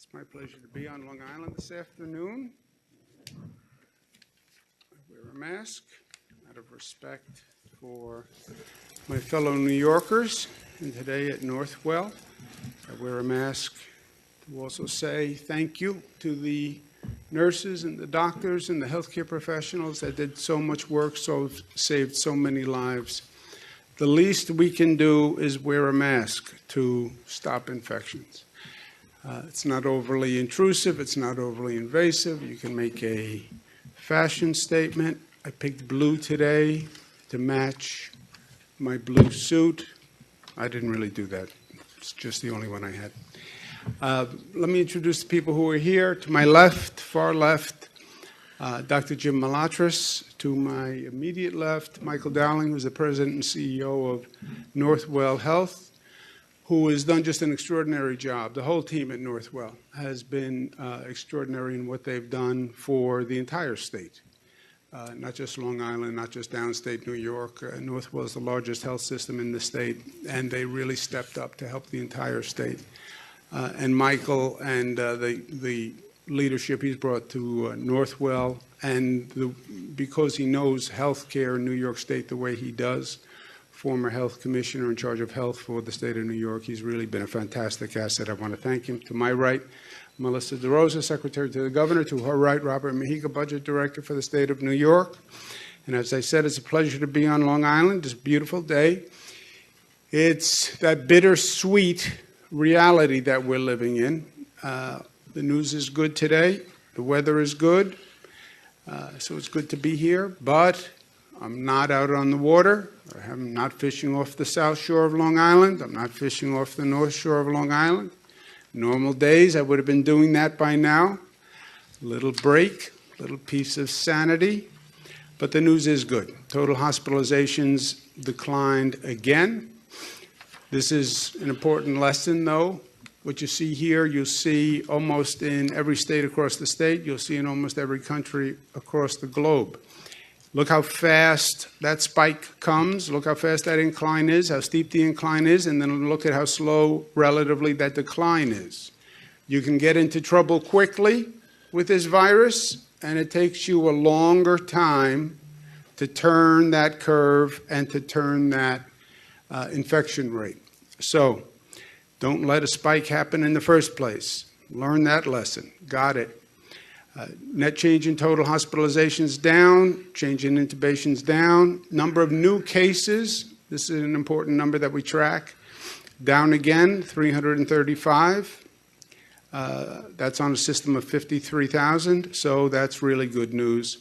It's my pleasure to be on Long Island this afternoon. I wear a mask out of respect for my fellow New Yorkers, and today at Northwell, I wear a mask to also say thank you to the nurses and the doctors and the healthcare professionals that did so much work, saved so many lives. The least we can do is wear a mask to stop infections. It's not overly intrusive, it's not overly invasive. You can make a fashion statement. I picked blue today to match my blue suit. I didn't really do that. It's just the only one I had. Let me introduce the people who are here. To my left, far left, Dr. Jim Malatras. To my immediate left, Michael Dowling, who's the president and CEO of Northwell Health, who has done just an extraordinary job. The whole team at Northwell has been extraordinary in what they've done for the entire state, not just Long Island, not just downstate New York. Northwell is the largest health system in the state, and they really stepped up to help the entire state. And Michael and the leadership he's brought to Northwell, and because he knows healthcare in New York State the way he does, former health commissioner in charge of health for the state of New York. He's really been a fantastic asset. I want to thank him. To my right, Melissa DeRosa, Secretary to the Governor. To her right, Robert Mahiga, Budget Director for the state of New York. And as I said, it's a pleasure to be on Long Island. It's a beautiful day. It's that bittersweet reality that we're living in. The news is good today. The weather is good. So it's good to be here. But I'm not out on the water. I'm not fishing off the south shore of Long Island. I'm not fishing off the north shore of Long Island. Normal days, I would have been doing that by now. Little break, little piece of sanity. But the news is good. Total hospitalizations declined again. This is an important lesson, though. What you see here, you'll see almost in every state across the state. You'll see in almost every country across the globe. Look how fast that spike comes. Look how fast that incline is, how steep the incline is, and then look at how slow, relatively, that decline is. You can get into trouble quickly with this virus, and it takes you a longer time to turn that curve and to turn that infection rate. So don't let a spike happen in the first place. Learn that lesson. Got it. Net change in total hospitalizations down, change in intubations down. Number of new cases, this is an important number that we track, down again, 335. That's on a system of 53,000, so that's really good news.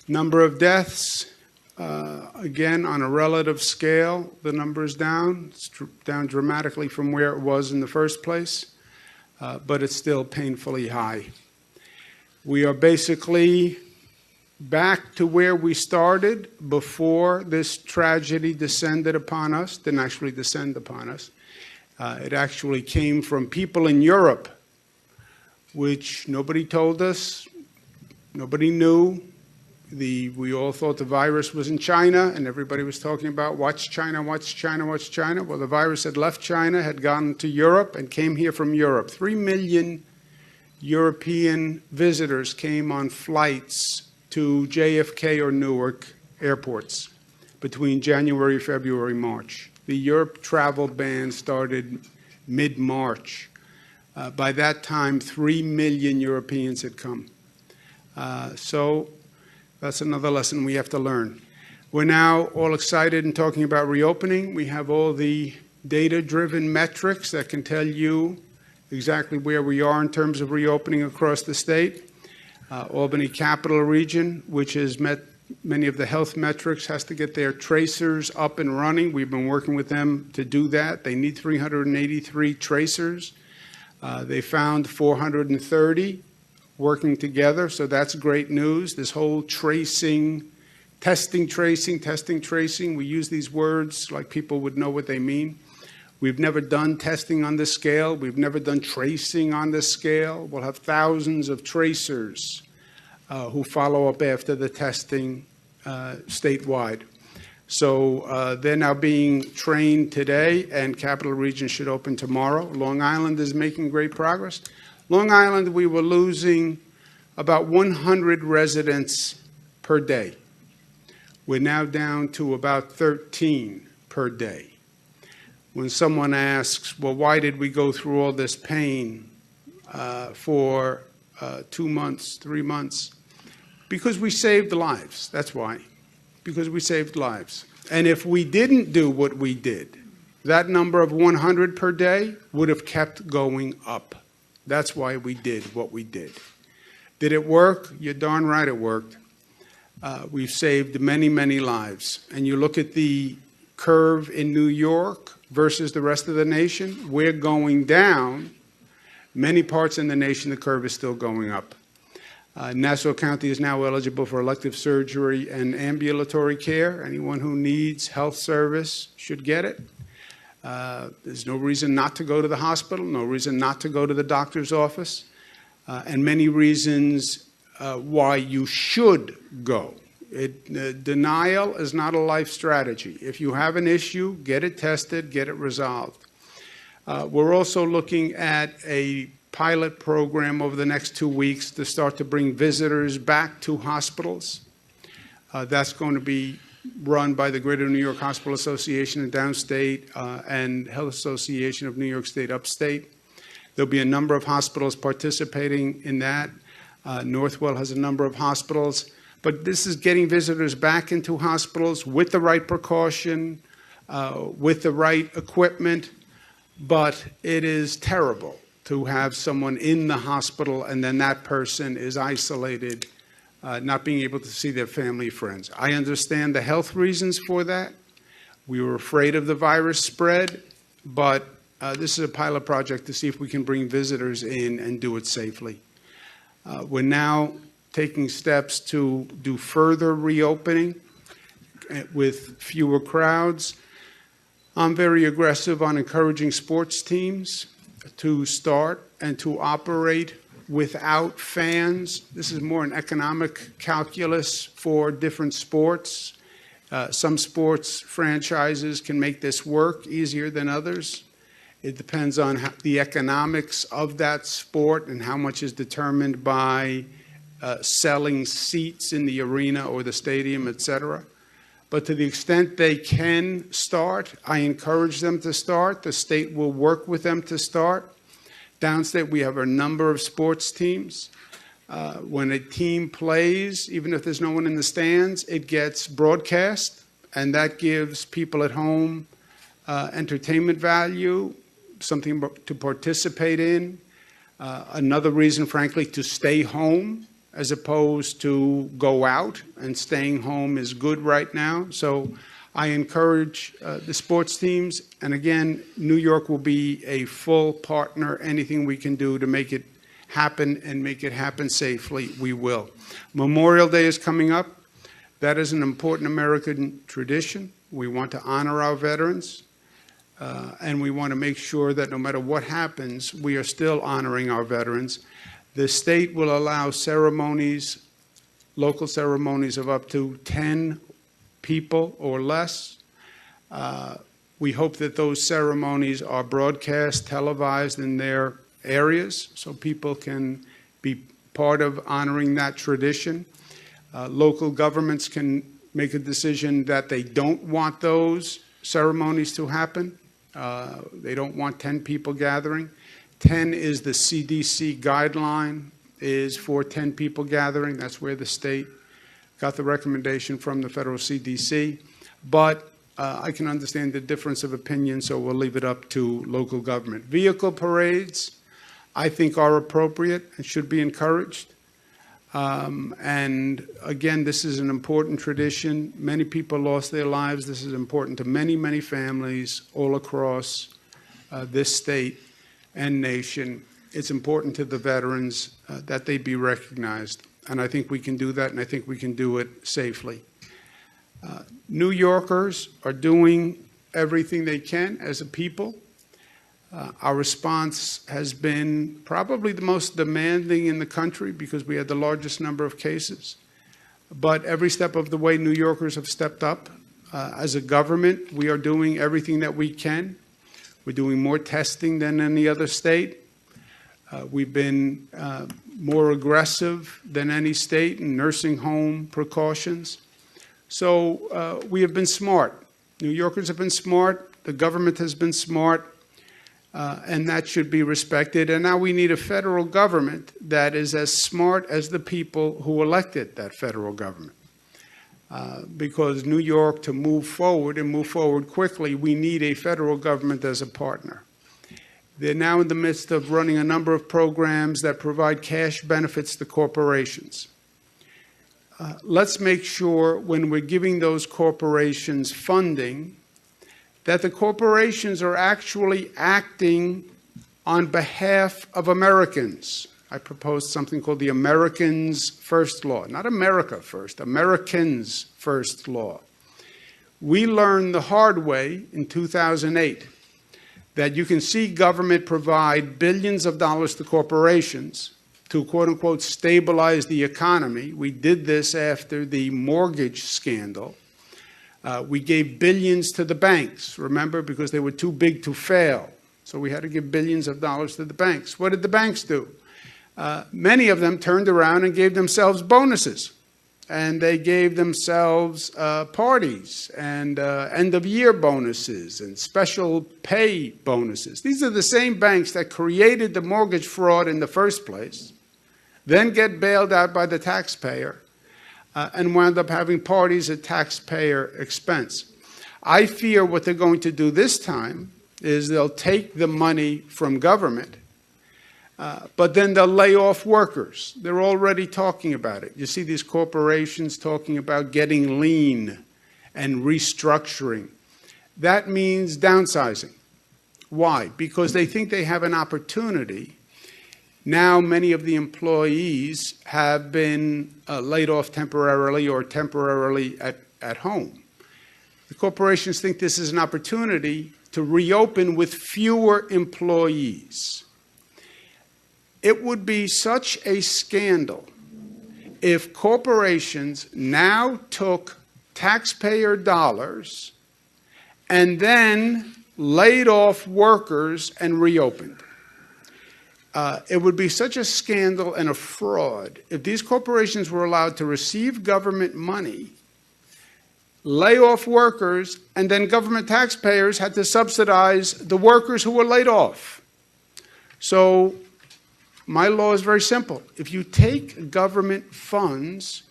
Number of deaths, again, on a relative scale, the number is down. It's down dramatically from where it was in the first place, but it's still painfully high. We are basically back to where we started before this tragedy descended upon us. Didn't actually descend upon us. It actually came from people in Europe, which nobody told us, nobody knew. We all thought the virus was in China, and everybody was talking about watch China, watch China, watch China. Well, the virus had left China, had gone to Europe, and came here from Europe. 3 million European visitors came on flights to JFK or Newark airports between January, February, March. The Europe travel ban started mid-March. By that time, 3 million Europeans had come. So that's another lesson we have to learn. We're now all excited and talking about reopening. We have all the data-driven metrics that can tell you exactly where we are in terms of reopening across the state. Albany Capital Region, which has met many of the health metrics, has to get their tracers up and running. We've been working with them to do that. They need 383 tracers. They found 430 working together, so that's great news. This whole tracing, testing, we use these words like people would know what they mean. We've never done testing on this scale. We've never done tracing on this scale. We'll have thousands of tracers who follow up after the testing statewide. So they're now being trained today, and Capital Region should open tomorrow. Long Island is making great progress. Long Island, we were losing about 100 residents per day. We're now down to about 13 per day. When someone asks, well, why did we go through all this pain for 2 months, 3 months? Because we saved lives, that's why. Because we saved lives. And if we didn't do what we did, that number of 100 per day would have kept going up. That's why we did what we did. Did it work? You're darn right it worked. We've saved many, many lives. And you look at the curve in New York versus the rest of the nation, we're going down. Many parts in the nation, the curve is still going up. Nassau County is now eligible for elective surgery and ambulatory care. Anyone who needs health service should get it. There's no reason not to go to the hospital, no reason not to go to the doctor's office, and many reasons why you should go. Denial is not a life strategy. If you have an issue, get it tested, get it resolved. We're also looking at a pilot program over the next 2 weeks to start to bring visitors back to hospitals. That's going to be run by the Greater New York Hospital Association in downstate and Health Association of New York State upstate. There'll be a number of hospitals participating in that. Northwell has a number of hospitals. But this is getting visitors back into hospitals with the right precaution, with the right equipment. But it is terrible to have someone in the hospital and then that person is isolated, not being able to see their family, friends. I understand the health reasons for that. We were afraid of the virus spread, but this is a pilot project to see if we can bring visitors in and do it safely. We're now taking steps to do further reopening with fewer crowds. I'm very aggressive on encouraging sports teams to start and to operate without fans. This is more an economic calculus for different sports. Some sports franchises can make this work easier than others. It depends on the economics of that sport and how much is determined by selling seats in the arena or the stadium, et cetera. But to the extent they can start, I encourage them to start. The state will work with them to start. Downstate, we have a number of sports teams. When a team plays, even if there's no one in the stands, it gets broadcast, and that gives people at home entertainment value, something to participate in. Another reason, frankly, to stay home as opposed to go out, and staying home is good right now. So I encourage the sports teams, and again, New York will be a full partner. Anything we can do to make it happen and make it happen safely, we will. Memorial Day is coming up. That is an important American tradition. We want to honor our veterans, and we want to make sure that no matter what happens, we are still honoring our veterans. The state will allow ceremonies, local ceremonies of up to 10 people or less. We hope that those ceremonies are broadcast, televised in their areas so people can be part of honoring that tradition. Local governments can make a decision that they don't want those ceremonies to happen. They don't want 10 people gathering. 10 is the CDC guideline, is for 10 people gathering. That's where the state got the recommendation from the federal CDC. But I can understand the difference of opinion, so we'll leave it up to local government. Vehicle parades, I think, are appropriate and should be encouraged. And again, this is an important tradition. Many people lost their lives. This is important to many, many families all across this state and nation. It's important to the veterans that they be recognized. And I think we can do that, and I think we can do it safely. New Yorkers are doing everything they can as a people. Our response has been probably the most demanding in the country because we had the largest number of cases. But every step of the way, New Yorkers have stepped up. As a government, we are doing everything that we can. We're doing more testing than any other state. We've been more aggressive than any state in nursing home precautions. So we have been smart. New Yorkers have been smart. The government has been smart. And that should be respected. And now we need a federal government that is as smart as the people who elected that federal government. Because New York, to move forward and move forward quickly, we need a federal government as a partner. They're now in the midst of running a number of programs that provide cash benefits to corporations. Let's make sure when we're giving those corporations funding that the corporations are actually acting on behalf of Americans. I proposed something called the Americans First Law. Not America First, Americans First Law. We learned the hard way in 2008 that you can see government provide billions of dollars to corporations to, quote unquote, stabilize the economy. We did this after the mortgage scandal. We gave billions to the banks, remember, because they were too big to fail. So we had to give billions of dollars to the banks. What did the banks do? Many of them turned around and gave themselves bonuses. And they gave themselves parties and end-of-year bonuses and special pay bonuses. These are the same banks that created the mortgage fraud in the first place, then get bailed out by the taxpayer, and wound up having parties at taxpayer expense. I fear what they're going to do this time is they'll take the money from government, but then they'll lay off workers. They're already talking about it. You see these corporations talking about getting lean and restructuring. That means downsizing. Why? Because they think they have an opportunity. Now many of the employees have been laid off temporarily or temporarily at home. The corporations think this is an opportunity to reopen with fewer employees. It would be such a scandal if corporations now took taxpayer dollars and then laid off workers and reopened. It would be such a scandal and a fraud if these corporations were allowed to receive government money, lay off workers, and then government taxpayers had to subsidize the workers who were laid off. So my law is very simple. If you take government funds,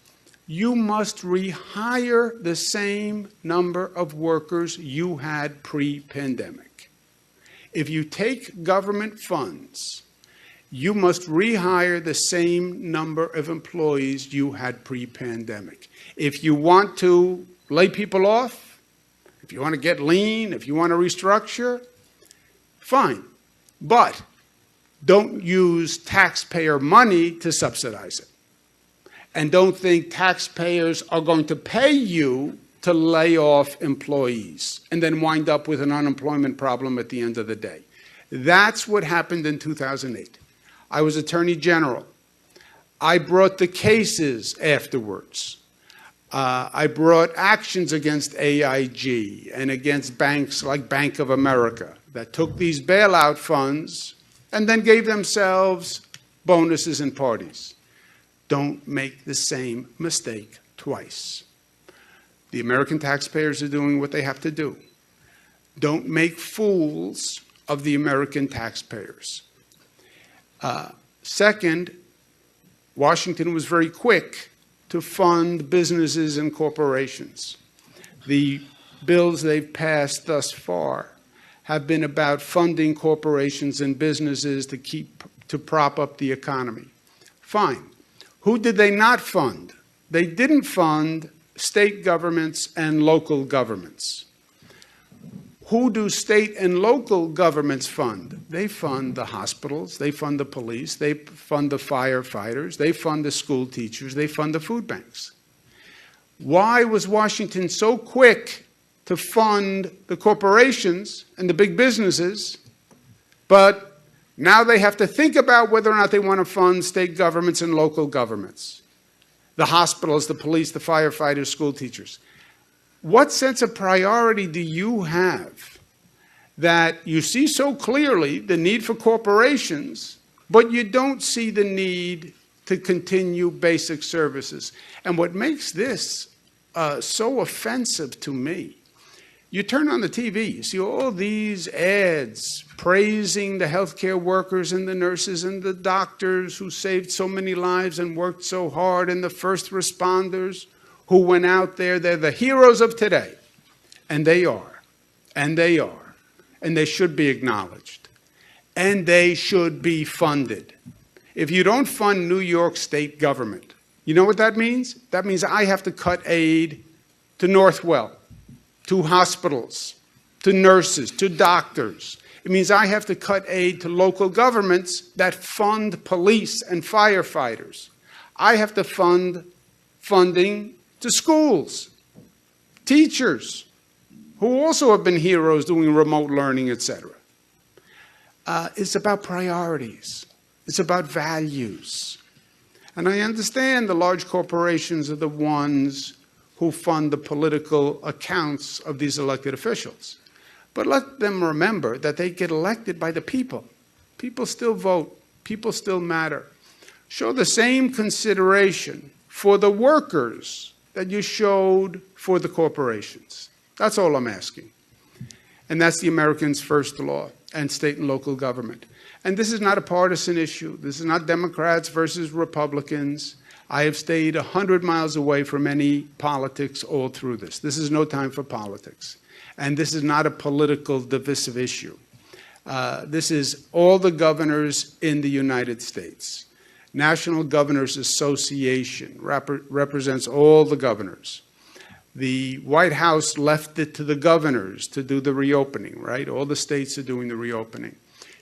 you must rehire the same number of workers you had pre-pandemic. If you take government funds, you must rehire the same number of employees you had pre-pandemic. If you want to lay people off, if you want to get lean, if you want to restructure, fine. But don't use taxpayer money to subsidize it. And don't think taxpayers are going to pay you to lay off employees and then wind up with an unemployment problem at the end of the day. That's what happened in 2008. I was Attorney General. I brought the cases afterwards. I brought actions against AIG and against banks like Bank of America that took these bailout funds and then gave themselves bonuses and parties. Don't make the same mistake twice. The American taxpayers are doing what they have to do. Don't make fools of the American taxpayers. Second, Washington was very quick to fund businesses and corporations. The bills they've passed thus far have been about funding corporations and businesses to prop up the economy. Fine. Who did they not fund? They didn't fund state governments and local governments. Who do state and local governments fund? They fund the hospitals, they fund the police, they fund the firefighters, they fund the school teachers, they fund the food banks. Why was Washington so quick to fund the corporations and the big businesses, but now they have to think about whether or not they want to fund state governments and local governments, the hospitals, the police, the firefighters, school teachers? What sense of priority do you have that you see so clearly the need for corporations, but you don't see the need to continue basic services. And what makes this so offensive to me, you turn on the TV, you see all these ads praising the healthcare workers and the nurses and the doctors who saved so many lives and worked so hard, and the first responders who went out there. They're the heroes of today. And they are. And they are. And they should be acknowledged. And they should be funded. If you don't fund New York State government, you know what that means? That means I have to cut aid to Northwell, to hospitals, to nurses, to doctors. It means I have to cut aid to local governments that fund police and firefighters. I have to fund funding to schools, teachers, who also have been heroes doing remote learning, etc. It's about priorities. It's about values. And I understand the large corporations are the ones who fund the political accounts of these elected officials. But let them remember that they get elected by the people. People still vote. People still matter. Show the same consideration for the workers that you showed for the corporations. That's all I'm asking. And that's the Americans' First Law and state and local government. And this is not a partisan issue. This is not Democrats versus Republicans. I have stayed 100 miles away from any politics all through this. This is no time for politics. And this is not a political divisive issue. This is all the governors in the United States. National Governors Association represents all the governors. The White House left it to the governors to do the reopening, right? All the states are doing the reopening.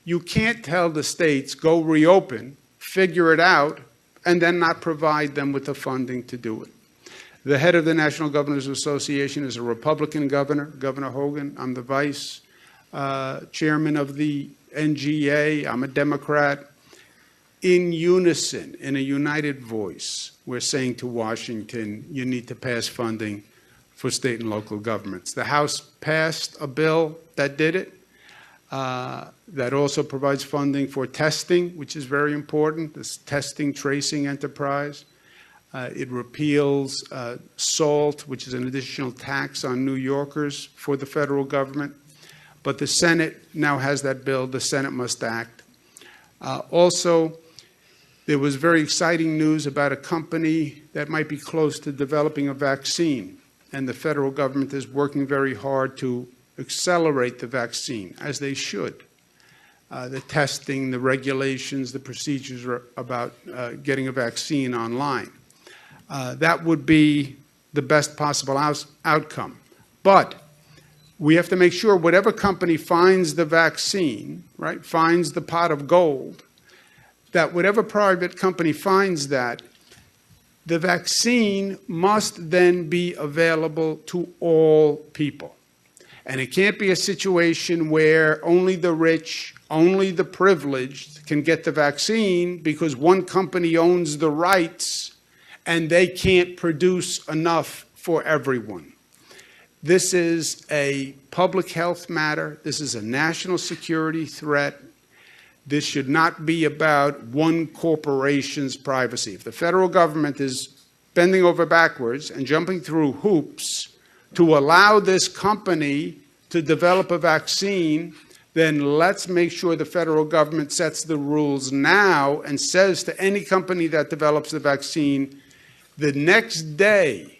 You can't tell the states, go reopen, figure it out, and then not provide them with the funding to do it. The head of the National Governors Association is a Republican governor, Governor Hogan. I'm the vice chairman of the NGA. I'm a Democrat. In unison, in a united voice, we're saying to Washington, you need to pass funding for state and local governments. The House passed a bill that did it, that also provides funding for testing, which is very important, this testing tracing enterprise. It repeals SALT, which is an additional tax on New Yorkers for the federal government. But the Senate now has that bill. The Senate must act. Also, there was very exciting news about a company that might be close to developing a vaccine, and the federal government is working very hard to accelerate the vaccine, as they should. The testing, the regulations, the procedures about getting a vaccine online. That would be the best possible outcome. But we have to make sure whatever company finds the vaccine, right, finds the pot of gold, that whatever private company finds that, the vaccine must then be available to all people. And it can't be a situation where only the rich, only the privileged can get the vaccine because one company owns the rights and they can't produce enough for everyone. This is a public health matter. This is a national security threat. This should not be about one corporation's privacy. If the federal government is bending over backwards and jumping through hoops to allow this company to develop a vaccine, then let's make sure the federal government sets the rules now and says to any company that develops the vaccine, the next day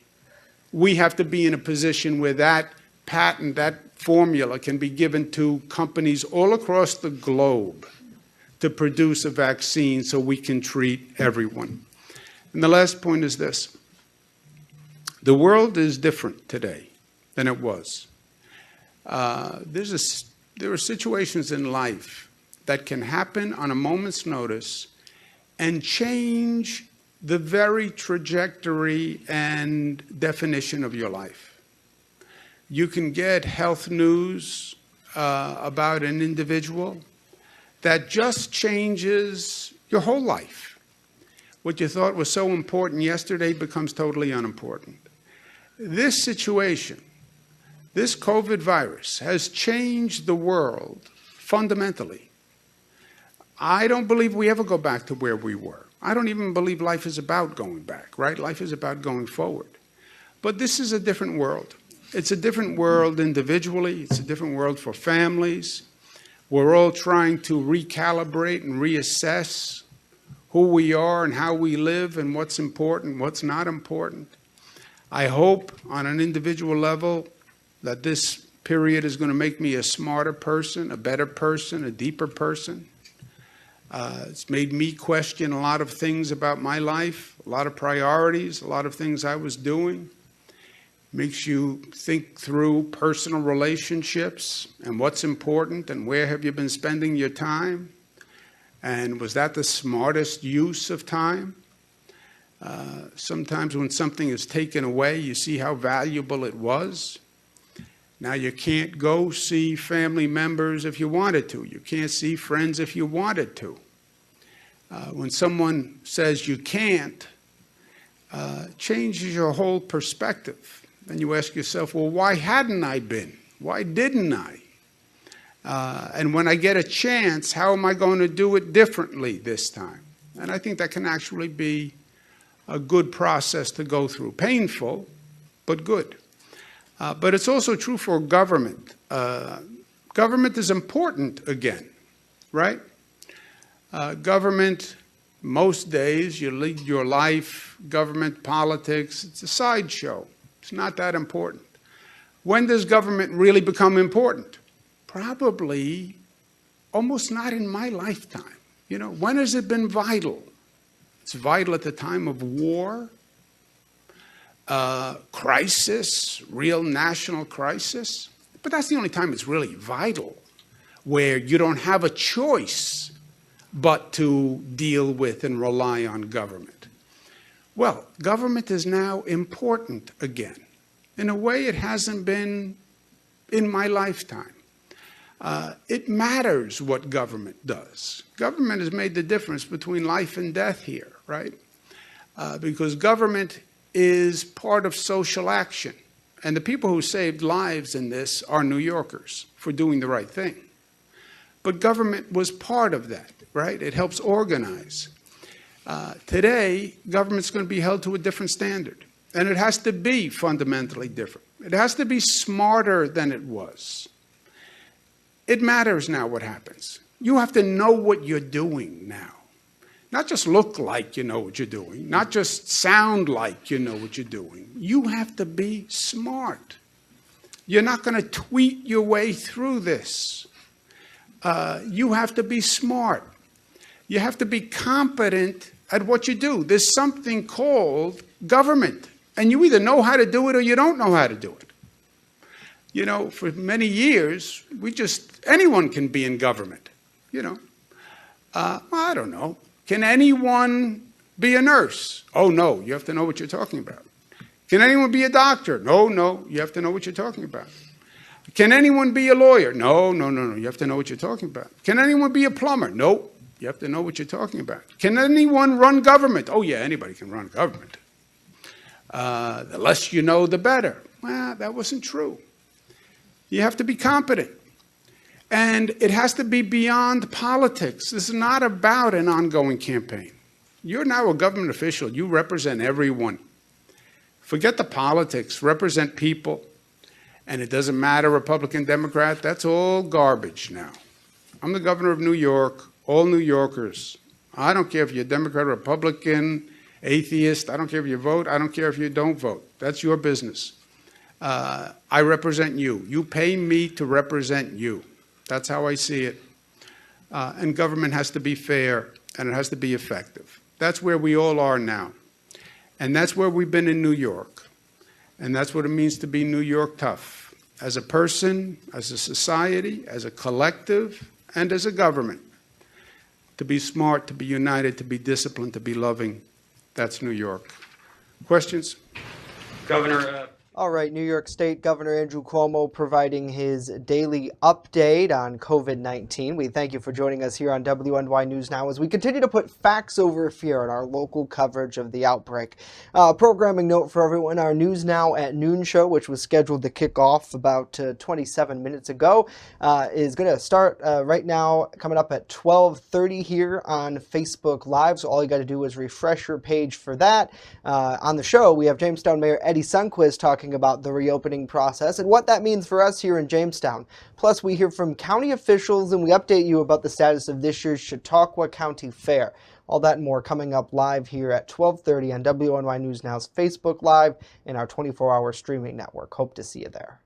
we have to be in a position where that patent, that formula can be given to companies all across the globe to produce a vaccine so we can treat everyone. And the last point is this. The world is different today than it was. There are situations in life that can happen on a moment's notice and change the very trajectory and definition of your life. You can get health news about an individual that just changes your whole life. What you thought was so important yesterday becomes totally unimportant. This situation, this COVID virus, has changed the world fundamentally. I don't believe we ever go back to where we were. I don't even believe life is about going back, right? Life is about going forward. But this is a different world. It's a different world individually. It's a different world for families. We're all trying to recalibrate and reassess who we are and how we live and what's important, what's not important. I hope on an individual level that this period is going to make me a smarter person, a better person, a deeper person. It's made me question a lot of things about my life, a lot of priorities, a lot of things I was doing. Makes you think through personal relationships and what's important and where have you been spending your time. And was that the smartest use of time? Sometimes when something is taken away, you see how valuable it was. Now you can't go see family members if you wanted to. You can't see friends if you wanted to. When someone says you can't, changes your whole perspective. And you ask yourself, well, why hadn't I been? Why didn't I? And when I get a chance, how am I going to do it differently this time? And I think that can actually be a good process to go through. Painful, but good. But it's also true for government. Government is important again, right? Government, most days, you lead your life, government, politics, it's a sideshow. It's not that important. When does government really become important? Probably almost not in my lifetime. You know, when has it been vital? It's vital at the time of war, crisis, real national crisis. But that's the only time it's really vital, where you don't have a choice but to deal with and rely on government. Well, government is now important again, in a way it hasn't been in my lifetime. It matters what government does. Government has made the difference between life and death here, right? Because government is part of social action. And the people who saved lives in this are New Yorkers for doing the right thing. But government was part of that, right? It helps organize. Today, government's going to be held to a different standard. And it has to be fundamentally different. It has to be smarter than it was. It matters now what happens. You have to know what you're doing now. Not just look like you know what you're doing. Not just sound like you know what you're doing. You have to be smart. You're not going to tweet your way through this. You have to be smart. You have to be competent at what you do. There's something called government, and you either know how to do it or you don't know how to do it. You know, for many years, anyone can be in government, you know. I don't know. Can anyone be a nurse? Oh, no, you have to know what you're talking about. Can anyone be a doctor? No, you have to know what you're talking about. Can anyone be a lawyer? No, you have to know what you're talking about. Can anyone be a plumber? No. You have to know what you're talking about. Can anyone run government? Oh, yeah, anybody can run government. The less you know, the better. Well, that wasn't true. You have to be competent. And it has to be beyond politics. This is not about an ongoing campaign. You're now a government official. You represent everyone. Forget the politics. Represent people. And it doesn't matter, Republican, Democrat. That's all garbage now. I'm the governor of New York. All New Yorkers. I don't care if you're Democrat, Republican, atheist. I don't care if you vote. I don't care if you don't vote. That's your business. I represent you. You pay me to represent you. That's how I see it. And government has to be fair, and it has to be effective. That's where we all are now. And that's where we've been in New York. And that's what it means to be New York tough. As a person, as a society, as a collective, and as a government. To be smart, to be united, to be disciplined, to be loving. That's New York. Questions? Governor, All right, New York State Governor Andrew Cuomo providing his daily update on COVID-19. We thank you for joining us here on WNY News Now as we continue to put facts over fear in our local coverage of the outbreak. Programming note for everyone, our News Now at Noon show, which was scheduled to kick off about 27 minutes ago, is going to start right now, coming up at 12:30 here on Facebook Live. So all you got to do is refresh your page for that. On the show, we have Jamestown Mayor Eddie Sundquist talking about the reopening process and what that means for us here in Jamestown. Plus, we hear from county officials and we update you about the status of this year's Chautauqua County Fair. All that and more coming up live here at 12:30 on WNY News Now's Facebook Live and our 24-hour streaming network. Hope to see you there.